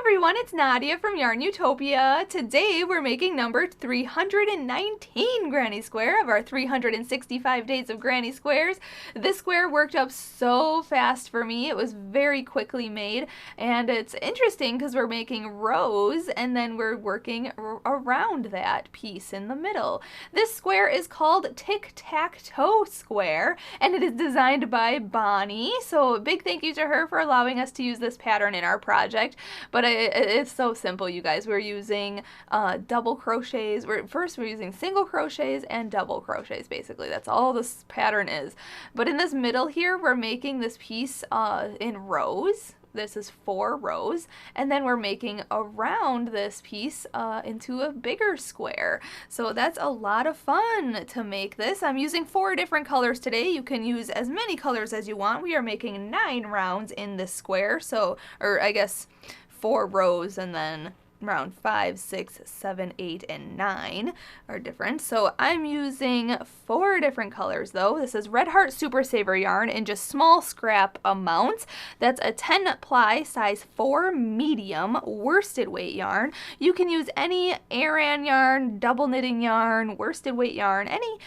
everyone, it's Nadia from YARNutopia. Today we're making number 319 granny square of our 365 days of granny squares. This square worked up so fast for me. It was very quickly made, and it's interesting because we're making rows and then we're working around that piece in the middle. This square is called Tic-Tac-Toe Square, and it is designed by Bonnie, so a big thank you to her for allowing us to use this pattern in our project. But it's so simple, you guys. We're using double crochets. First we're using single crochets and double crochets, basically. That's all this pattern is. But in this middle here, we're making this piece in rows. This is 4 rows, and then we're making around this piece into a bigger square. So that's a lot of fun to make this. I'm using 4 different colors today. You can use as many colors as you want. We are making 9 rounds in this square, or I guess 4 rows, and then round 5, 6, 7, 8, and 9 are different. So I'm using 4 different colors though. This is Red Heart Super Saver yarn in just small scrap amounts. That's a 10 ply size 4 medium worsted weight yarn. You can use any Aran yarn, double knitting yarn, worsted weight yarn, any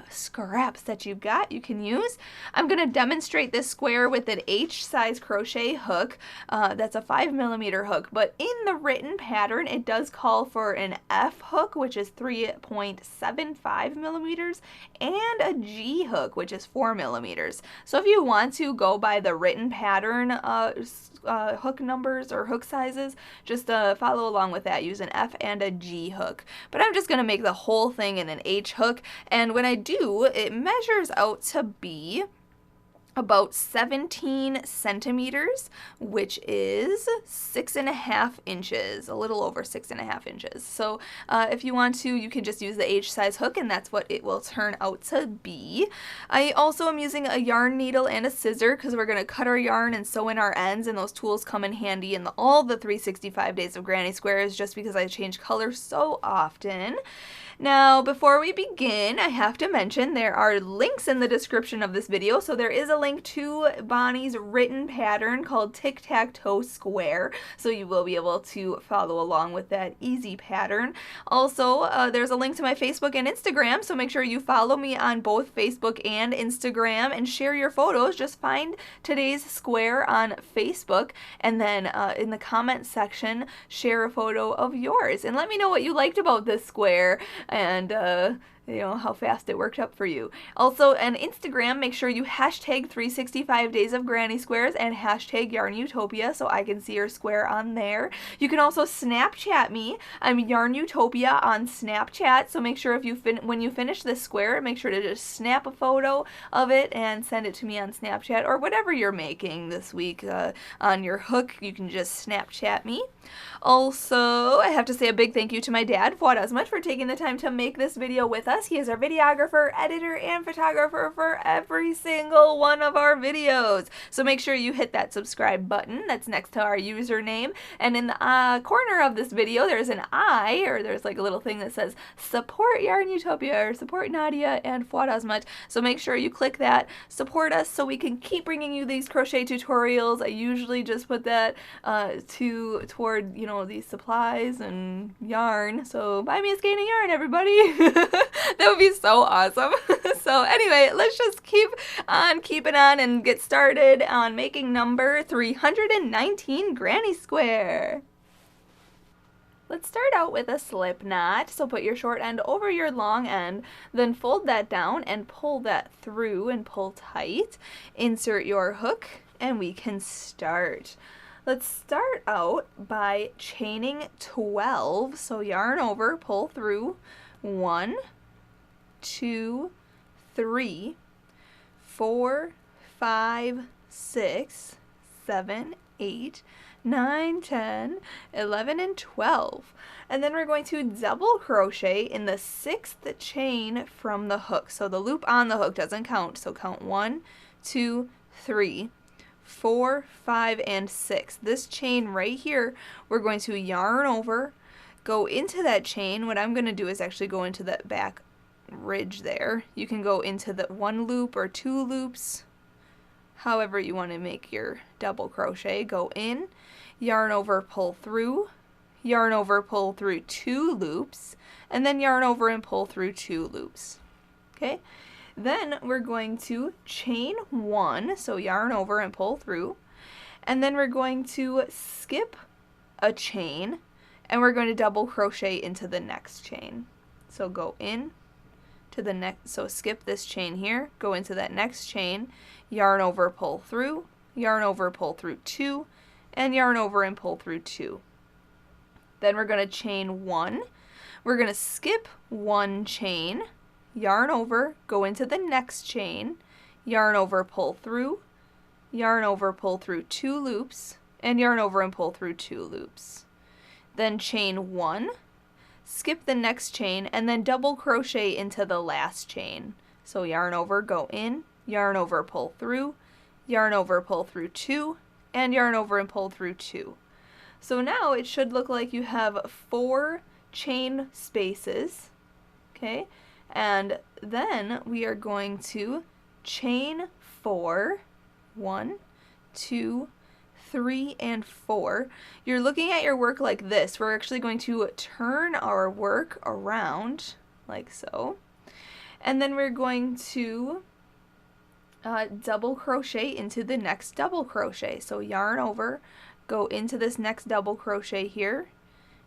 scraps that you've got you can use. I'm going to demonstrate this square with an H size crochet hook. That's a 5mm hook, but in the written pattern it does call for an F hook, which is 3.75mm, and a G hook, which is 4mm. So if you want to go by the written pattern hook numbers or hook sizes, just follow along with that. Use an F and a G hook. But I'm just going to make the whole thing in an H hook, and when I do, it measures out to be about 17 centimeters, which is 6.5 inches, a little over 6.5 inches. So if you want to, you can just use the H size hook, and that's what it will turn out to be. I also am using a yarn needle and a scissor because we're going to cut our yarn and sew in our ends, and those tools come in handy in all the 365 days of granny squares, just because I change colors so often. Now, before we begin, I have to mention there are links in the description of this video. So there is a link to Bonnie's written pattern called Tic-Tac-Toe Square, so you will be able to follow along with that easy pattern. Also, there's a link to my Facebook and Instagram, so make sure you follow me on both Facebook and Instagram and share your photos. Just find today's square on Facebook, and then in the comment section, share a photo of yours, and let me know what you liked about this square, and you know, how fast it worked up for you. Also, on Instagram, make sure you hashtag 365 days of granny squares and hashtag YARNutopia so I can see your square on there. You can also Snapchat me. I'm YARNutopia on Snapchat, so make sure when you finish this square, make sure to just snap a photo of it and send it to me on Snapchat, or whatever you're making this week on your hook. You can just Snapchat me. Also, I have to say a big thank you to my dad, Fuad, Azmat, for taking the time to make this video with us. He is our videographer, editor, and photographer for every single one of our videos. So make sure you hit that subscribe button that's next to our username. And in the corner of this video, there's an I, or there's like a little thing that says support YARNutopia, or support Nadia and Fuad Azmat. So make sure you click that, support us so we can keep bringing you these crochet tutorials. I usually just put that toward, you know, these supplies and yarn. So buy me a skein of yarn, everybody. That would be so awesome. So anyway, let's just keep on keeping on and get started on making number 319 granny square. Let's start out with a slip knot. So put your short end over your long end, then fold that down and pull that through and pull tight. Insert your hook and we can start. Let's start out by chaining 12. So yarn over, pull through. 1, 2, 3, 4, 5, 6, 7, 8, 9, 10, 11, and 12. And then we're going to double crochet in the 6th chain from the hook. So the loop on the hook doesn't count. So count 1, 2, 3, 4, 5, and 6. This chain right here, we're going to yarn over, go into that chain. What I'm going to do is actually go into that back ridge there. You can go into the 1 loop or 2 loops, however you want to make your double crochet. Go in, yarn over, pull through, yarn over, pull through 2 loops, and then yarn over and pull through 2 loops. Okay, then we're going to chain 1, so yarn over and pull through, and then we're going to skip a chain, and we're going to double crochet into the next chain. So go in to the next, so skip this chain here, go into that next chain, yarn over, pull through, yarn over, pull through 2, and yarn over and pull through 2. Then we're going to chain 1. We're going to skip 1 chain, yarn over, go into the next chain, yarn over, pull through, yarn over, pull through 2 loops, and yarn over and pull through 2 loops. Then chain 1, skip the next chain, and then double crochet into the last chain. So yarn over, go in, yarn over, pull through, yarn over, pull through 2, and yarn over and pull through 2. So now it should look like you have 4 chain spaces, okay? And then we are going to chain 4, 1, 2, 3, and 4. You're looking at your work like this. We're actually going to turn our work around like so. And then we're going to double crochet into the next double crochet. So yarn over, go into this next double crochet here,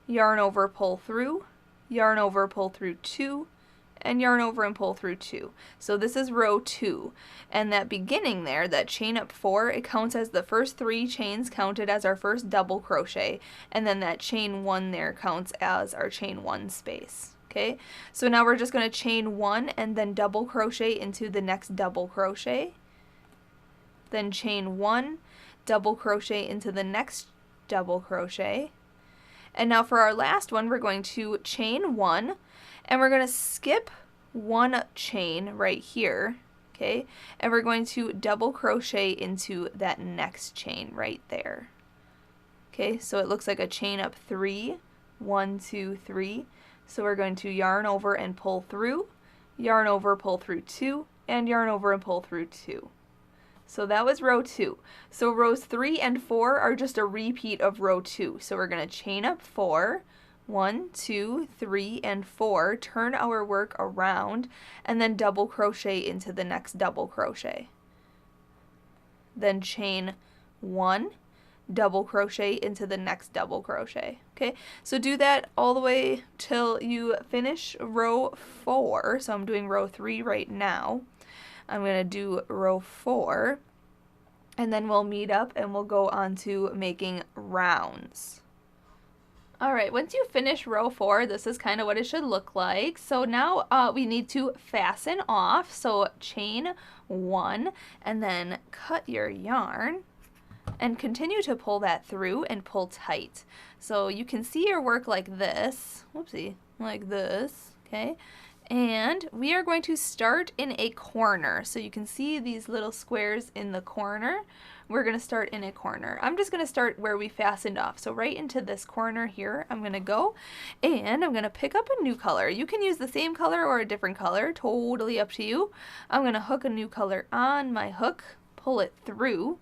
yarn over, pull through, yarn over, pull through 2, and yarn over and pull through 2. So this is row 2, and that beginning there, that chain up 4, it counts as the first 3 chains counted as our first double crochet, and then that chain 1 there counts as our chain 1 space. Okay, so now we're just going to chain 1 and then double crochet into the next double crochet, then chain 1, double crochet into the next double crochet, and now for our last one we're going to chain 1, and we're going to skip 1 chain right here, okay, and we're going to double crochet into that next chain right there. Okay, so it looks like a chain up 3, 1, 2, 3. So we're going to yarn over and pull through, yarn over, pull through 2, and yarn over and pull through 2. So that was row 2. So rows 3 and 4 are just a repeat of row 2. So we're going to chain up 4, 1, 2, 3, and 4, turn our work around, and then double crochet into the next double crochet. Then chain 1, double crochet into the next double crochet. Okay, so do that all the way till you finish row 4. So I'm doing row 3 right now. I'm going to do row 4, and then we'll meet up and we'll go on to making rounds. Alright, once you finish row 4, this is kind of what it should look like. So now we need to fasten off. So chain 1 and then cut your yarn and continue to pull that through and pull tight. So you can see your work like this. Whoopsie, like this, okay? And we are going to start in a corner. So you can see these little squares in the corner. We're going to start in a corner. I'm just going to start where we fastened off. So right into this corner here, I'm going to go and I'm going to pick up a new color. You can use the same color or a different color, totally up to you. I'm going to hook a new color on my hook, pull it through,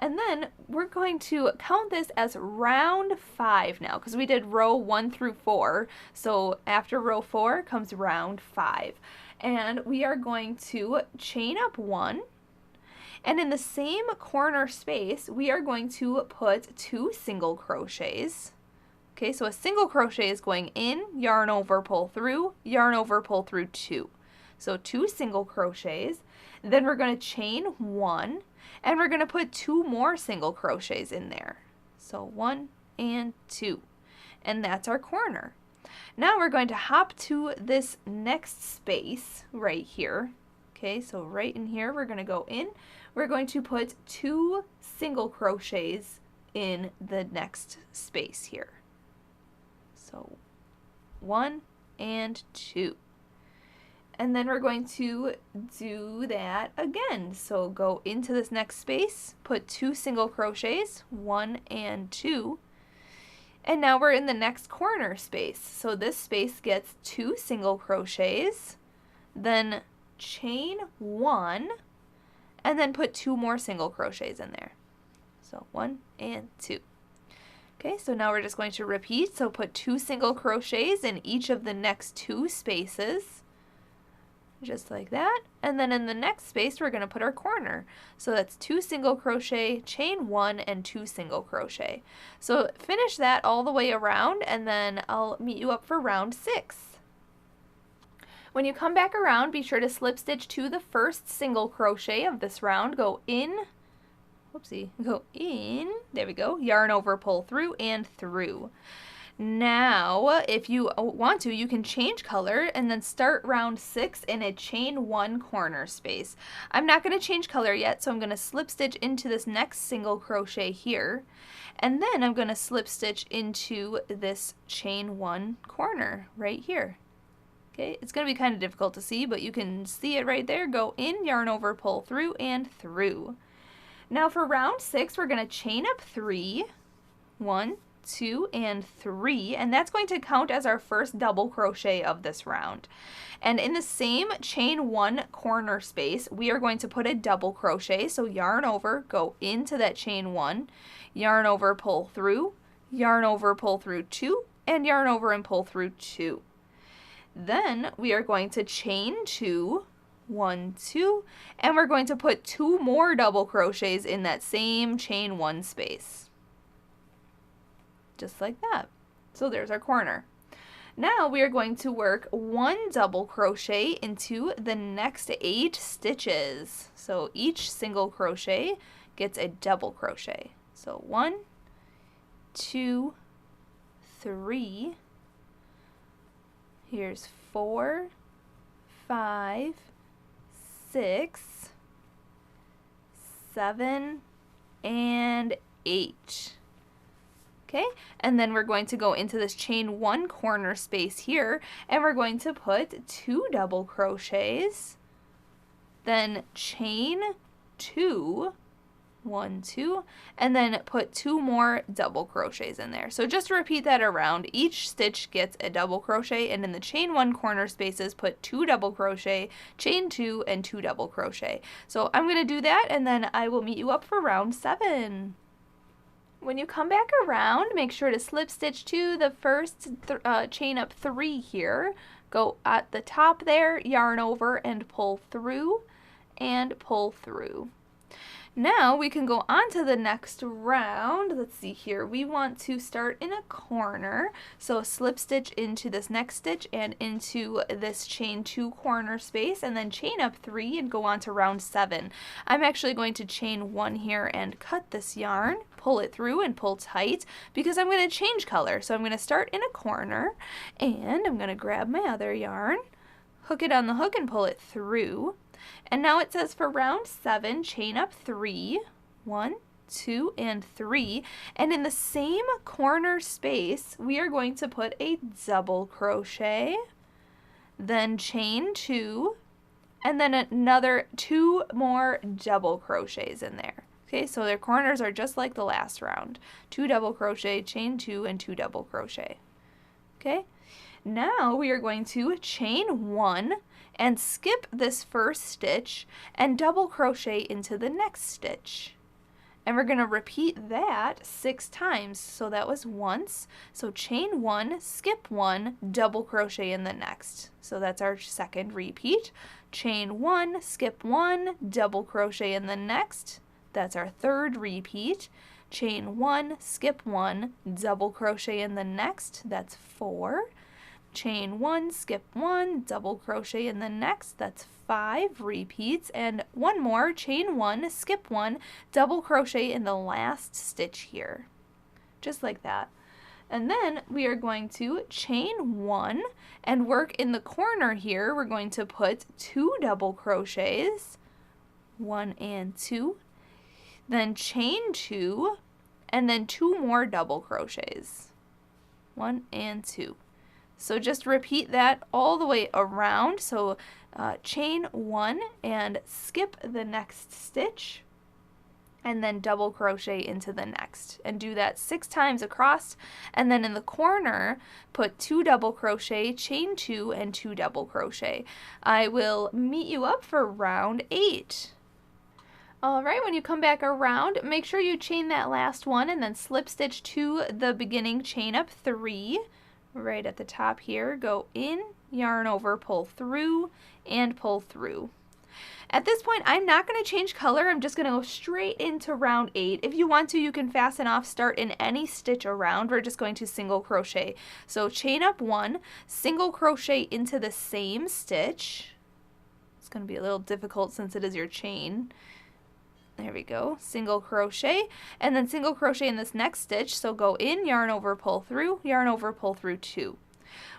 and then we're going to count this as round 5 now, because we did row 1 through 4. So after row 4 comes round 5. And we are going to chain up 1. And in the same corner space, we are going to put 2 single crochets. Okay, so a single crochet is going in, yarn over, pull through, yarn over, pull through 2. So 2 single crochets. Then we're going to chain 1. And we're going to put 2 more single crochets in there. So 1 and 2. And that's our corner. Now we're going to hop to this next space right here. Okay, so right in here we're going to go in. We're going to put 2 single crochets in the next space here. So 1 and 2. And then we're going to do that again. So go into this next space, put 2 single crochets, 1 and 2. And now we're in the next corner space. So this space gets 2 single crochets, then chain 1, and then put 2 more single crochets in there. So 1 and 2. Okay, so now we're just going to repeat. So put 2 single crochets in each of the next 2 spaces, just like that. And then in the next space, we're going to put our corner. So that's 2 single crochet, chain 1, and 2 single crochet. So finish that all the way around, and then I'll meet you up for round 6. When you come back around, be sure to slip stitch to the first single crochet of this round. Go in, whoopsie, go in, there we go, yarn over, pull through, and through. Now, if you want to, you can change color and then start round 6 in a chain 1 corner space. I'm not going to change color yet, so I'm going to slip stitch into this next single crochet here, and then I'm going to slip stitch into this chain 1 corner right here. Okay, it's going to be kind of difficult to see, but you can see it right there. Go in, yarn over, pull through, and through. Now for round 6, we're going to chain up 3, 1, 2, and 3, and that's going to count as our first double crochet of this round. And in the same chain 1 corner space, we are going to put a double crochet. So yarn over, go into that chain 1, yarn over, pull through, yarn over, pull through 2, and yarn over and pull through 2. Then we are going to chain 2, 1, 2, and we're going to put 2 more double crochets in that same chain 1 space. Just like that. So there's our corner. Now we are going to work 1 double crochet into the next 8 stitches. So each single crochet gets a double crochet. So 1, 2, 3, here's 4, 5, 6, 7, and 8. Okay, and then we're going to go into this chain 1 corner space here, and we're going to put 2 double crochets, then chain 2, 1, 2, and then put 2 more double crochets in there. So just repeat that around. Each stitch gets a double crochet, and in the chain 1 corner spaces, put 2 double crochet, chain 2, and 2 double crochet. So I'm going to do that, and then I will meet you up for round 7. When you come back around, make sure to slip stitch to the first chain up 3 here. Go at the top there, yarn over and pull through and pull through. Now we can go on to the next round. Let's see here. We want to start in a corner. So slip stitch into this next stitch and into this chain 2 corner space, and then chain up 3 and go on to round 7. I'm actually going to chain 1 here and cut this yarn, pull it through and pull tight because I'm going to change color. So I'm going to start in a corner, and I'm going to grab my other yarn, hook it on the hook and pull it through. And now it says for round 7, chain up 3, 1, 2, and 3, and in the same corner space, we are going to put a double crochet, then chain 2, and then another 2 more double crochets in there. Okay, so their corners are just like the last round. 2 double crochet, chain 2, and 2 double crochet. Okay, now we are going to chain 1 and skip this first stitch and double crochet into the next stitch. And we're going to repeat that 6 times. So that was once. So chain 1, skip 1, double crochet in the next. So that's our second repeat. Chain 1, skip 1, double crochet in the next. That's our third repeat. Chain 1, skip 1, double crochet in the next. That's 4. Chain 1, skip 1, double crochet in the next. That's 5 repeats, and 1 more, chain 1, skip 1, double crochet in the last stitch here, just like that. And then we are going to chain 1 and work in the corner here. We're going to put 2 double crochets, 1 and 2, then chain 2, and then 2 more double crochets, 1 and 2. So just repeat that all the way around. So chain 1 and skip the next stitch, and then double crochet into the next, and do that 6 times across. And then in the corner, put 2 double crochet, chain 2, and 2 double crochet. I will meet you up for round 8. All right, when you come back around, make sure you chain that last one and then slip stitch to the beginning chain up 3. Right at the top here, go in, yarn over, pull through, and pull through. At this point, I'm not going to change color. I'm just going to go straight into round 8. If you want to, you can fasten off, start in any stitch around. We're just going to single crochet. So chain up 1, single crochet into the same stitch. It's going to be a little difficult since it is your chain. There we go, single crochet, and then single crochet in this next stitch. So go in, yarn over, pull through, yarn over, pull through 2.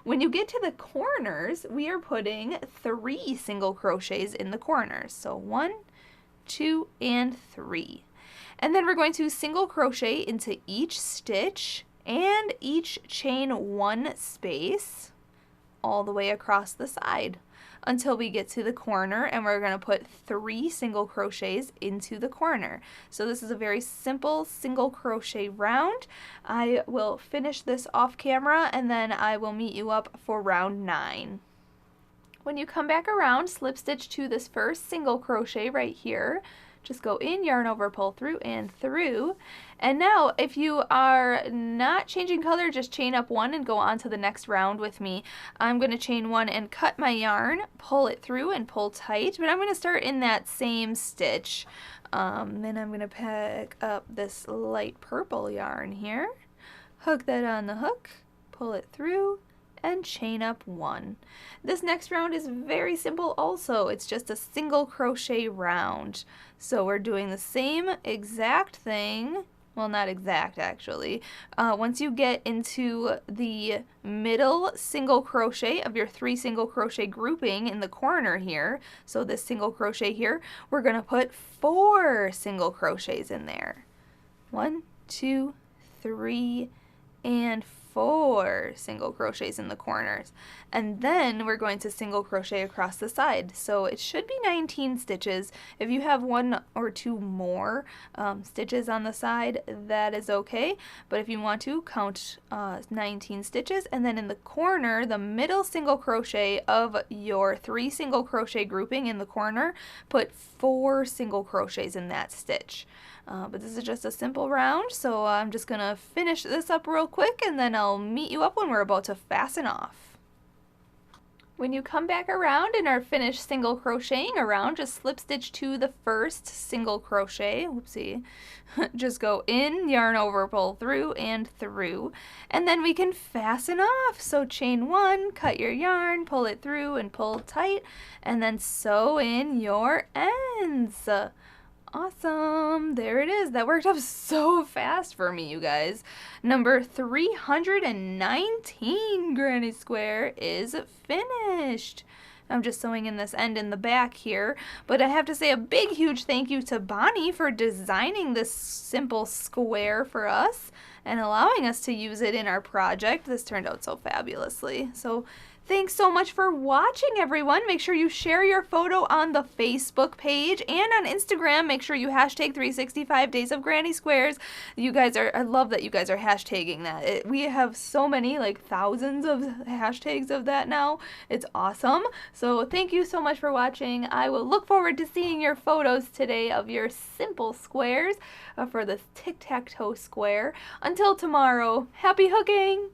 When you get to the corners, we are putting 3 single crochets in the corners. So 1, 2, and 3. And then we're going to single crochet into each stitch and each chain 1 space all the way across the side until we get to the corner, and we're going to put 3 single crochets into the corner. So this is a very simple single crochet round. I will finish this off camera and then I will meet you up for round 9. When you come back around, slip stitch to this first single crochet right here. Just go in, yarn over, pull through, and through. And now, if you are not changing color, just chain up 1 and go on to the next round with me. I'm going to chain 1 and cut my yarn, pull it through, and pull tight. But I'm going to start in that same stitch. Then I'm going to pick up this light purple yarn here, hook that on the hook, pull it through, and chain up 1. This next round is very simple also. It's just a single crochet round. So we're doing the same exact thing. Well, not exact actually. Once you get into the middle single crochet of your 3 single crochet grouping in the corner here, so this single crochet here, we're going to put 4 single crochets in there. 1, 2, 3, and 4 single crochets in the corners, and then we're going to single crochet across the side. So it should be 19 stitches. If you have 1 or 2 more stitches on the side, that is okay, but if you want to, count 19 stitches, and then in the corner, the middle single crochet of your 3 single crochet grouping in the corner, put 4 single crochets in that stitch. But this is just a simple round, so I'm just going to finish this up real quick and then I'll meet you up when we're about to fasten off. When you come back around and are finished single crocheting around, just slip stitch to the first single crochet. Whoopsie. Just go in, yarn over, pull through, and through. And then we can fasten off. So chain 1, cut your yarn, pull it through and pull tight, and then sew in your ends. Awesome, there it is. That worked up so fast for me, you guys. Number 319 granny square is finished. I'm just sewing in this end in the back here, but I have to say a big huge thank you to Bonnie for designing this simple square for us and allowing us to use it in our project. This turned out so fabulously. So thanks so much for watching, everyone. Make sure you share your photo on the Facebook page and on Instagram. Make sure you hashtag 365 Days of Granny Squares. You guys are, I love that you guys are hashtagging that. We have so many, like thousands of hashtags of that now. It's awesome. So thank you so much for watching. I will look forward to seeing your photos today of your simple squares for this tic-tac-toe square. Until tomorrow, happy hooking!